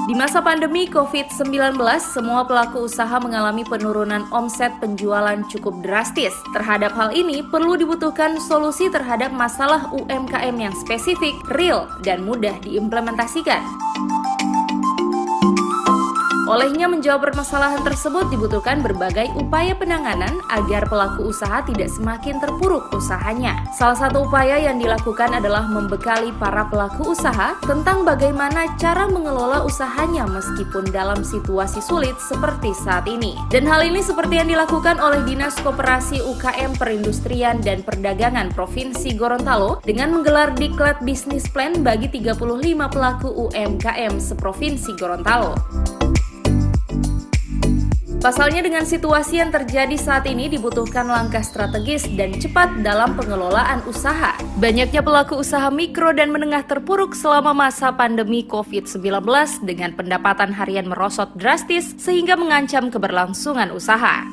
Di masa pandemi COVID-19, semua pelaku usaha mengalami penurunan omset penjualan cukup drastis. Terhadap hal ini, perlu dibutuhkan solusi terhadap masalah UMKM yang spesifik, real, dan mudah diimplementasikan. Olehnya menjawab permasalahan tersebut dibutuhkan berbagai upaya penanganan agar pelaku usaha tidak semakin terpuruk usahanya. Salah satu upaya yang dilakukan adalah membekali para pelaku usaha tentang bagaimana cara mengelola usahanya meskipun dalam situasi sulit seperti saat ini. Dan hal ini seperti yang dilakukan oleh Dinas Koperasi UKM Perindustrian dan Perdagangan Provinsi Gorontalo dengan menggelar Diklat Bisnis Plan bagi 35 pelaku UMKM seprovinsi Gorontalo. Pasalnya dengan situasi yang terjadi saat ini dibutuhkan langkah strategis dan cepat dalam pengelolaan usaha. Banyaknya pelaku usaha mikro dan menengah terpuruk selama masa pandemi COVID-19 dengan pendapatan harian merosot drastis sehingga mengancam keberlangsungan usaha.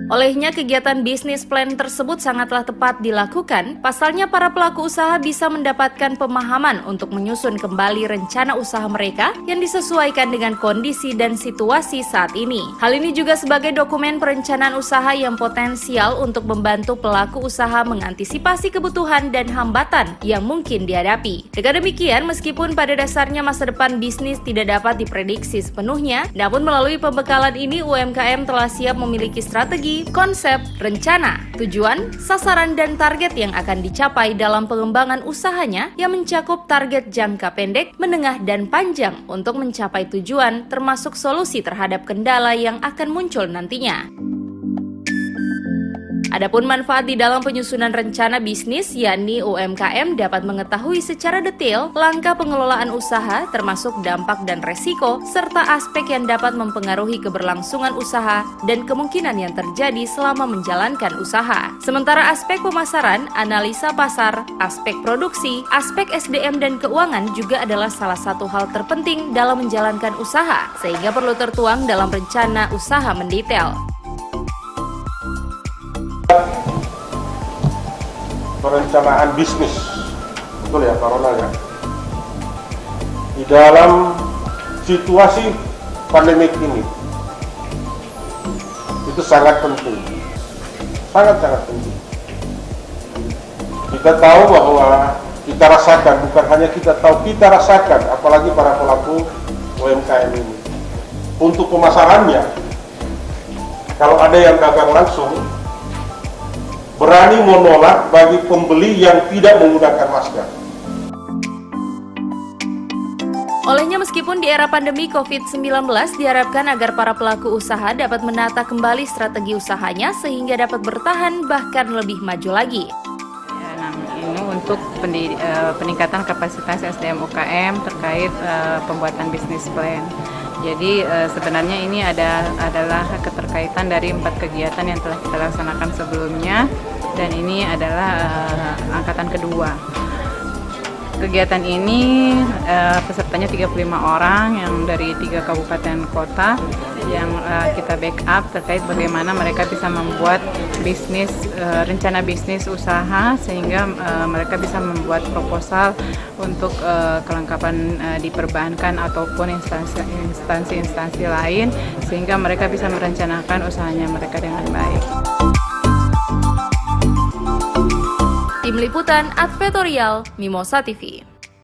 Olehnya kegiatan bisnis plan tersebut sangatlah tepat dilakukan, pasalnya para pelaku usaha bisa mendapatkan pemahaman untuk menyusun kembali rencana usaha mereka yang disesuaikan dengan kondisi dan situasi saat ini. Hal ini juga sebagai dokumen perencanaan usaha yang potensial untuk membantu pelaku usaha mengantisipasi kebutuhan dan hambatan yang mungkin dihadapi. Dengan demikian, meskipun pada dasarnya masa depan bisnis tidak dapat diprediksi sepenuhnya, namun melalui pembekalan ini UMKM telah siap memiliki strategi, konsep, rencana, tujuan, sasaran, dan target yang akan dicapai dalam pengembangan usahanya yang mencakup target jangka pendek, menengah, dan panjang untuk mencapai tujuan termasuk solusi terhadap kendala yang akan muncul nantinya. Adapun manfaat di dalam penyusunan rencana bisnis, yakni UMKM dapat mengetahui secara detail langkah pengelolaan usaha termasuk dampak dan resiko, serta aspek yang dapat mempengaruhi keberlangsungan usaha dan kemungkinan yang terjadi selama menjalankan usaha. Sementara aspek pemasaran, analisa pasar, aspek produksi, aspek SDM dan keuangan juga adalah salah satu hal terpenting dalam menjalankan usaha, sehingga perlu tertuang dalam rencana usaha mendetail. Perencanaan bisnis, betul ya Pak Ronald ya. Di dalam situasi pandemik ini itu sangat penting, sangat penting. Kita tahu bahwa kita rasakan, bukan hanya kita tahu, kita rasakan, apalagi para pelaku UMKM ini. Untuk pemasarannya, kalau ada yang dagang langsung, berani menolak bagi pembeli yang tidak menggunakan masker. Olehnya meskipun di era pandemi COVID-19 diharapkan agar para pelaku usaha dapat menata kembali strategi usahanya sehingga dapat bertahan bahkan lebih maju lagi. Ini untuk peningkatan kapasitas SDM UKM terkait pembuatan bisnis plan. Jadi sebenarnya ini adalah keterkaitan dari 4 kegiatan yang telah kita laksanakan sebelumnya, dan ini adalah angkatan kedua. Kegiatan ini pesertanya 35 orang yang dari 3 kabupaten kota yang kita backup terkait bagaimana mereka bisa membuat bisnis, rencana bisnis usaha sehingga mereka bisa membuat proposal untuk kelengkapan di perbankan ataupun instansi lain sehingga mereka bisa merencanakan usahanya mereka dengan baik. Tim Liputan Advertorial Mimosa TV.